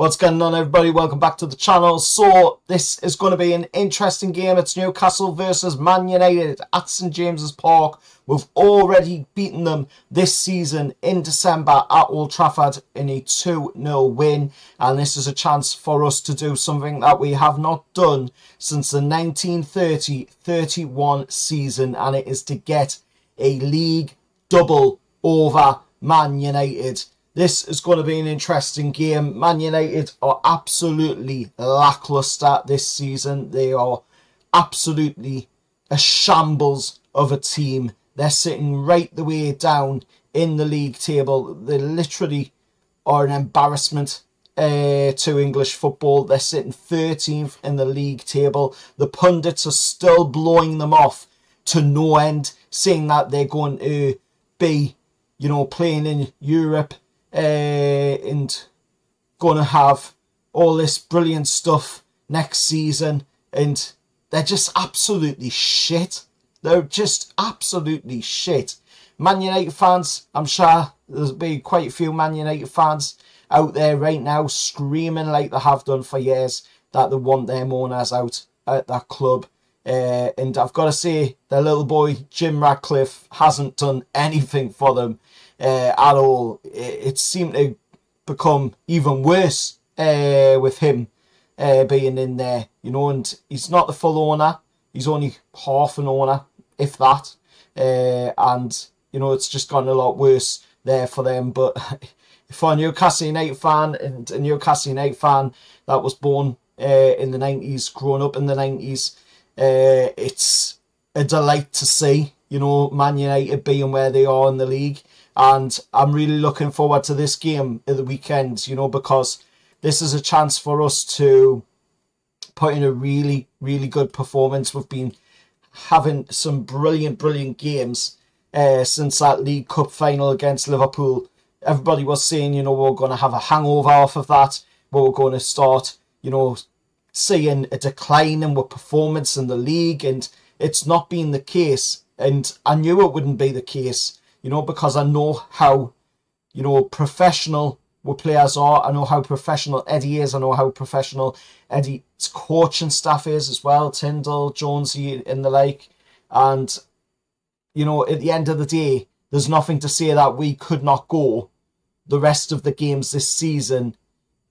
What's going on, everybody? Welcome back to the channel. So this is going to be an interesting game. It's Newcastle versus Man United at St James's Park. We've already beaten them this season in December at Old Trafford in a 2-0 win, and this is a chance for us to do something that we have not done since the 1930-31 season, and it is to get a league double over Man United. This is going to be an interesting game. Man United are absolutely lacklustre this season. They are absolutely a shambles of a team. They're sitting right the way down in the league table. They literally are an embarrassment to English football. They're sitting 13th in the league table. The pundits are still blowing them off to no end, saying that they're going to be, playing in Europe and going to have all this brilliant stuff next season, and they're just absolutely shit. They're just absolutely shit. Man United fans, I'm sure there's been quite a few Man United fans out there right now screaming like they have done for years that they want their owners out at that club. And I've got to say, their little boy Jim Ratcliffe hasn't done anything for them at all. It seemed to become even worse with him being in there, and he's not the full owner. He's only half an owner, if that. And, it's just gone a lot worse there for them. But for a Newcastle United fan, and a Newcastle United fan that was born in the 90s, grown up in the 90s, it's a delight to see, Man United being where they are in the league. And I'm really looking forward to this game at the weekend, because this is a chance for us to put in a really, really good performance. We've been having some brilliant games since that League Cup final against Liverpool. Everybody was saying, we're going to have a hangover off of that. We're going to start, seeing a decline in our performance in the league, and it's not been the case. And I knew it wouldn't be the case, because I know how, professional our players are. I know how professional Eddie is. I know how professional Eddie's coaching staff is as well. Tyndall, Jonesy and the like. And, at the end of the day, there's nothing to say that we could not go the rest of the games this season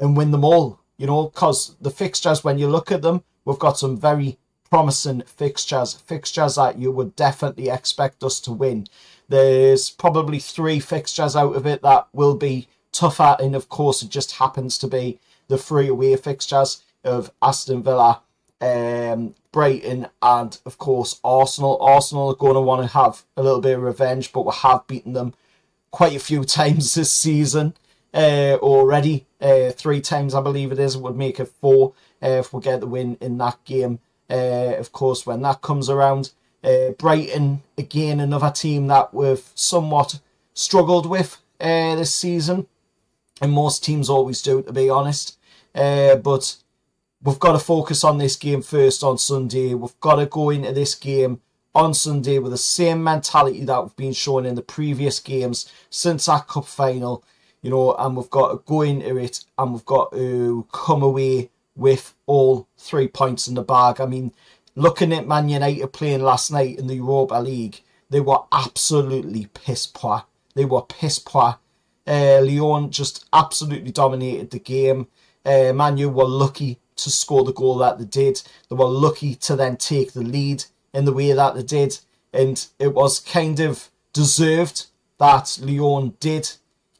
and win them all, because the fixtures, when you look at them, we've got some very promising fixtures that you would definitely expect us to win. There's probably 3 fixtures out of it that will be tougher, and of course it just happens to be the 3 away fixtures of Aston Villa, Brighton and of course Arsenal. Arsenal are going to want to have a little bit of revenge, but we have beaten them quite a few times this season already. 3 times I believe it is. It would make it 4 if we get the win in that game, of course, when that comes around. Brighton, again, another team that we've somewhat struggled with this season, and most teams always do, to be honest. But we've got to focus on this game first on Sunday. We've got to go into this game on Sunday with the same mentality that we've been showing in the previous games since our cup final, and we've got to go into it and we've got to come away with all 3 points in the bag. I mean, looking at Man United playing last night in the Europa League, they were absolutely piss poor. They were piss poor. Lyon just absolutely dominated the game. Man U were lucky to score the goal that they did. They were lucky to then take the lead in the way that they did. And it was kind of deserved that Lyon did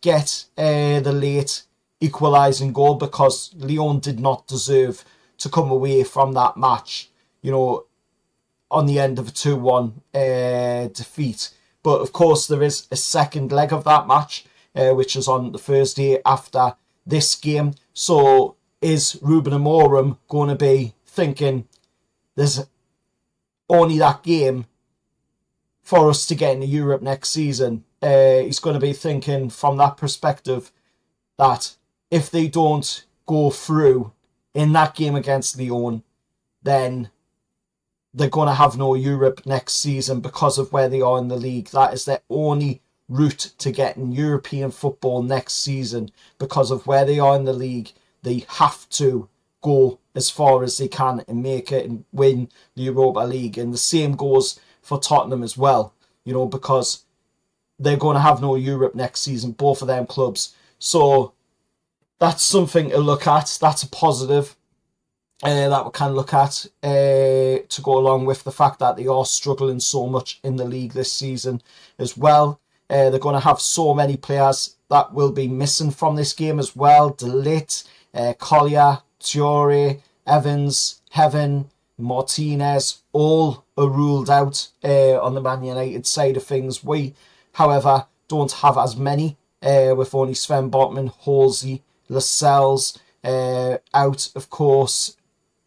get the late equalising goal, because Lyon did not deserve to come away from that match, on the end of a 2-1 defeat. But of course there is a second leg of that match, which is on the Thursday after this game. So is Ruben Amorim going to be thinking there's only that game for us to get into Europe next season? He's going to be thinking from that perspective that if they don't go through in that game against Lyon, then they're going to have no Europe next season because of where they are in the league. That is their only route to getting European football next season, because of where they are in the league. they have to go as far as they can and make it and win the Europa League. And the same goes for Tottenham as well, you know, because they're going to have no Europe next season, both of them clubs. So that's something to look at. That's a positive that we can look at to go along with the fact that they are struggling so much in the league this season as well. They're going to have so many players that will be missing from this game as well. De Ligt, Collier, Traore, Evans, Heaven, Martinez, all are ruled out on the Man United side of things. We, however, don't have as many, with only Sven Botman, Halsey, Lascelles out, of course,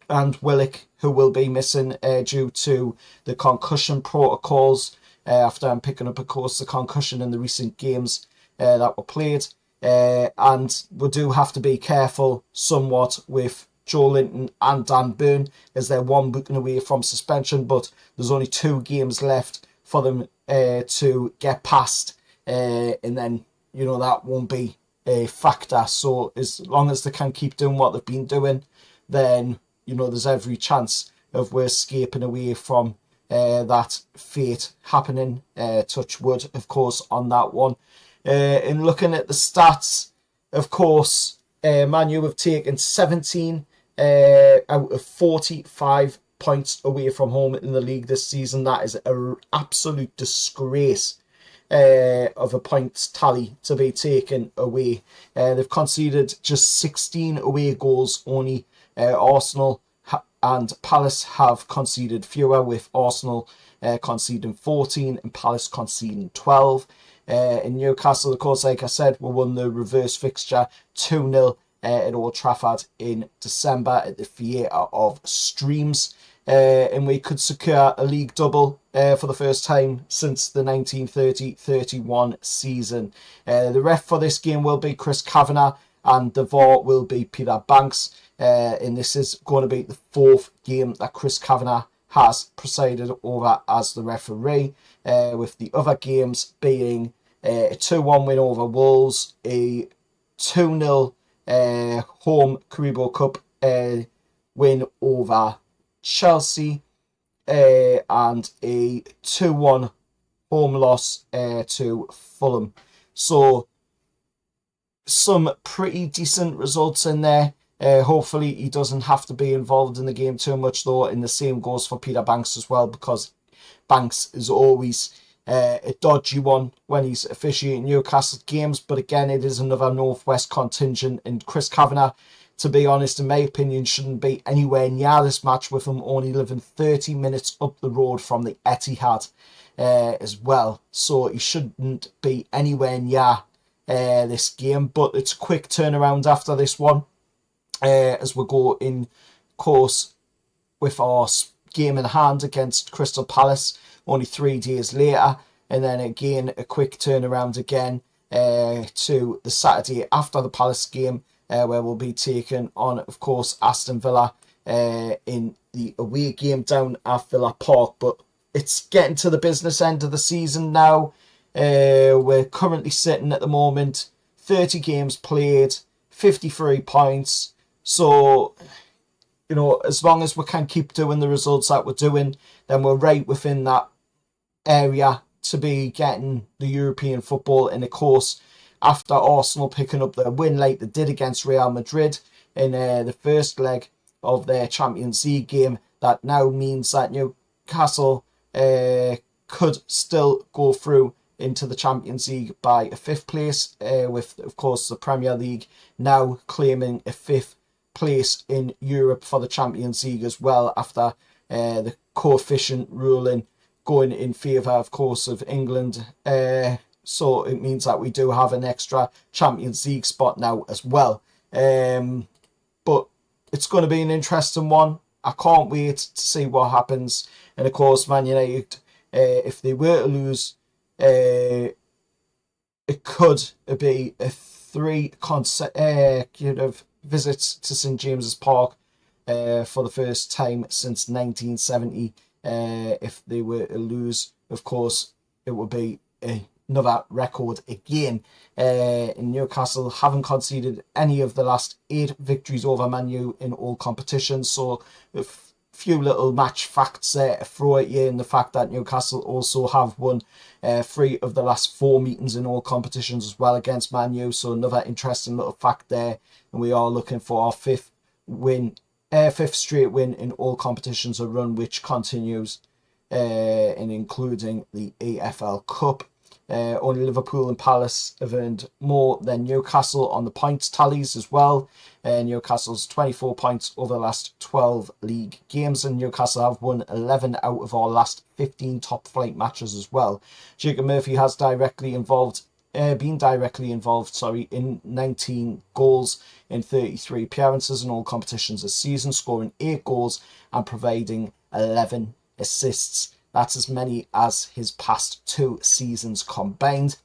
and Willock, who will be missing due to the concussion protocols, after I'm picking up, of course, the concussion in the recent games that were played. And we do have to be careful somewhat with Joe Linton and Dan Burn, as they're 1 week away from suspension, but there's only 2 games left for them to get past, and then, you know, that won't be a factor. So as long as they can keep doing what they've been doing, then, you know, there's every chance of we're escaping away from that fate happening. Touch wood, of course, on that one. In looking at the stats, of course, Man U have taken 17 out of 45 points away from home in the league this season. That is an absolute disgrace of a points tally to be taken away. They've conceded just 16 away goals only. Arsenal and Palace have conceded fewer, with Arsenal conceding 14 and Palace conceding 12. In Newcastle, of course, like I said, we won the reverse fixture 2-0 at Old Trafford in December at the Theatre of Streams. And we could secure a league double for the first time since the 1930-31 season. The ref for this game will be Chris Kavanagh, and the VAR will be Peter Banks. And this is going to be the 4th game that Chris Kavanagh has presided over as the referee, with the other games being a 2-1 win over Wolves, a 2-0 home Carabao Cup win over Chelsea, and a 2-1 home loss to Fulham. So some pretty decent results in there. Hopefully he doesn't have to be involved in the game too much, though, and the same goes for Peter Banks as well, because Banks is always a dodgy one when he's officiating Newcastle games. But again, it is another Northwest contingent, and Chris Kavanagh, to be honest, in my opinion, shouldn't be anywhere near this match, with him only living 30 minutes up the road from the Etihad as well. So he shouldn't be anywhere near this game. But it's a quick turnaround after this one, as we go in course with our game in hand against Crystal Palace only 3 days later, and then again a quick turnaround again to the Saturday after the Palace game, where we'll be taking on, of course, Aston Villa in the away game down at Villa Park. But it's getting to the business end of the season now. We're currently sitting at the moment 30 games played, 53 points. So, you know, as long as we can keep doing the results that we're doing, then we're right within that area to be getting the European football. And of course, after Arsenal picking up their win like they did against Real Madrid in the first leg of their Champions League game, that now means that Newcastle could still go through into the Champions League by a 5th place, with, of course, the Premier League now claiming a 5th place in Europe for the Champions League as well, after the coefficient ruling going in favour, of course, of England. So it means that we do have an extra Champions League spot now as well. But it's going to be an interesting one. I can't wait to see what happens. And of course, Man United, if they were to lose, it could be a 3 consecutive visits to St James's Park for the first time since 1970. If they were to lose, of course, it would be a another record again. In Newcastle haven't conceded any of the last 8 victories over Man U in all competitions. So a few little match facts there to throw at you, and the fact that Newcastle also have won 3 of the last 4 meetings in all competitions as well against Man U. So another interesting little fact there. And we are looking for our 5th straight win in all competitions, a run which continues in including the EFL Cup. Only Liverpool and Palace have earned more than Newcastle on the points tallies as well. Newcastle's 24 points over the last 12 league games, and Newcastle have won 11 out of our last 15 top flight matches as well. Jacob Murphy has been directly involved in 19 goals in 33 appearances in all competitions this season, scoring 8 goals and providing 11 assists. That's as many as his past 2 seasons combined.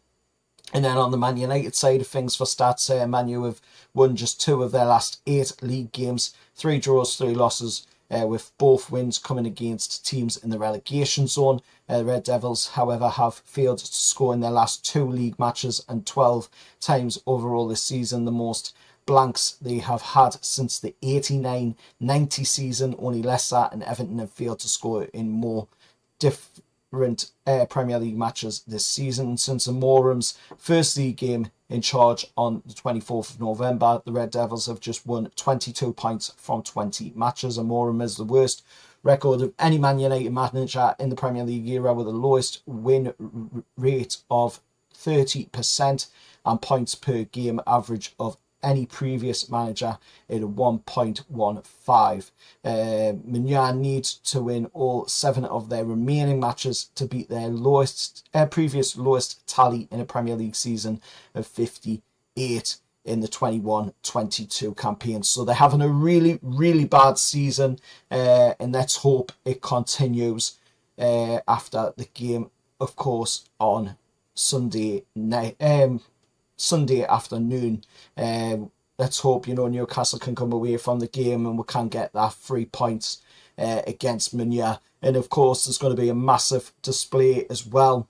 And then on the Man United side of things for stats, Man U have won just 2 of their last 8 league games, 3 draws, 3 losses, with both wins coming against teams in the relegation zone. The Red Devils, however, have failed to score in their last 2 league matches, and 12 times overall this season, the most blanks they have had since the 89-90 season. Only Leicester and Everton have failed to score in more different Premier League matches this season. Since Amorum's first league game in charge on the 24th of November, the Red Devils have just won 22 points from 20 matches. Amorum is the worst record of any Man United manager in the Premier League era, with the lowest win rate of 30% and points per game average of any previous manager at 1.15. Meunier needs to win all 7 of their remaining matches to beat their previous lowest tally in a Premier League season of 58 in the 21-22 campaign. So they're having a really, really bad season, and let's hope it continues after the game, of course, on Sunday night. Sunday afternoon. Let's hope, Newcastle can come away from the game and we can get that 3 points against Meunier. And of course, there's going to be a massive display as well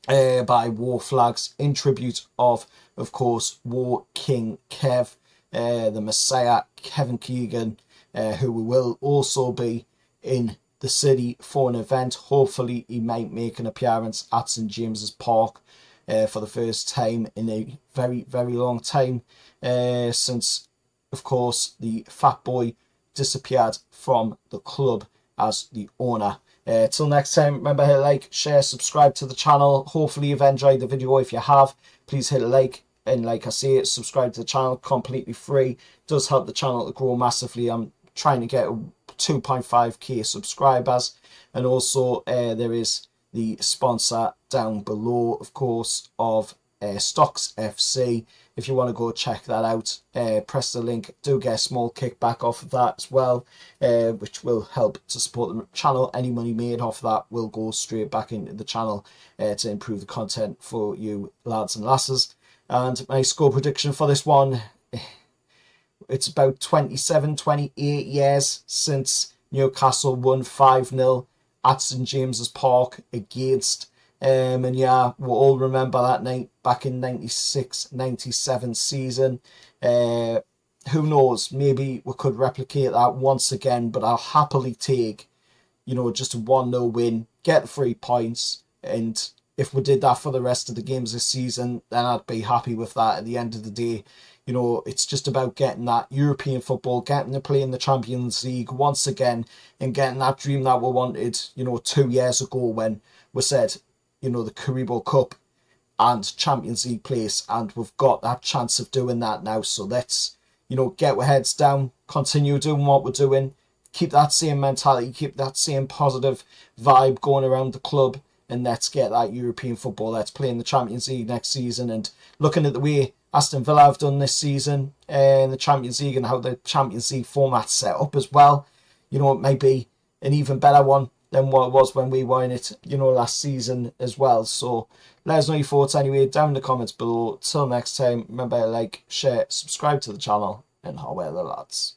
by War Flags in tribute of course, War King Kev, the Messiah, Kevin Keegan, who will also be in the city for an event. Hopefully, he might make an appearance at St James's Park for the first time in a very, very long time, since, of course, the Fat Boy disappeared from the club as the owner. Till next time, remember, hit like, share, subscribe to the channel. Hopefully you've enjoyed the video. If you have, please hit a like, and like I say, subscribe to the channel, completely free. It does help the channel to grow massively. I'm trying to get 2.5k subscribers, and also there is the sponsor down below, of course, of Stocks FC. If you want to go check that out, press the link. Do get a small kickback off of that as well, which will help to support the channel. Any money made off that will go straight back into the channel to improve the content for you lads and lasses. And my score prediction for this one, it's about 28 years since Newcastle won 5-0 at St James's Park against and yeah, we'll all remember that night back in 96-97 season. Who knows, maybe we could replicate that once again, but I'll happily take, just a 1-0 win, get the 3 points, and if we did that for the rest of the games this season, then I'd be happy with that at the end of the day. It's just about getting that European football, getting to play in the Champions League once again, and getting that dream that we wanted, 2 years ago when we said, the Carabao Cup and Champions League place, and we've got that chance of doing that now. So let's, get our heads down, continue doing what we're doing, keep that same mentality, keep that same positive vibe going around the club, and let's get that European football. Let's play in the Champions League next season. And looking at the way Aston Villa have done this season in the Champions League and how the Champions League format's set up as well, it might be an even better one than what it was when we were in it, last season as well. So let us know your thoughts anyway down in the comments below. Till next time, remember to like, share, subscribe to the channel, and how well the lads.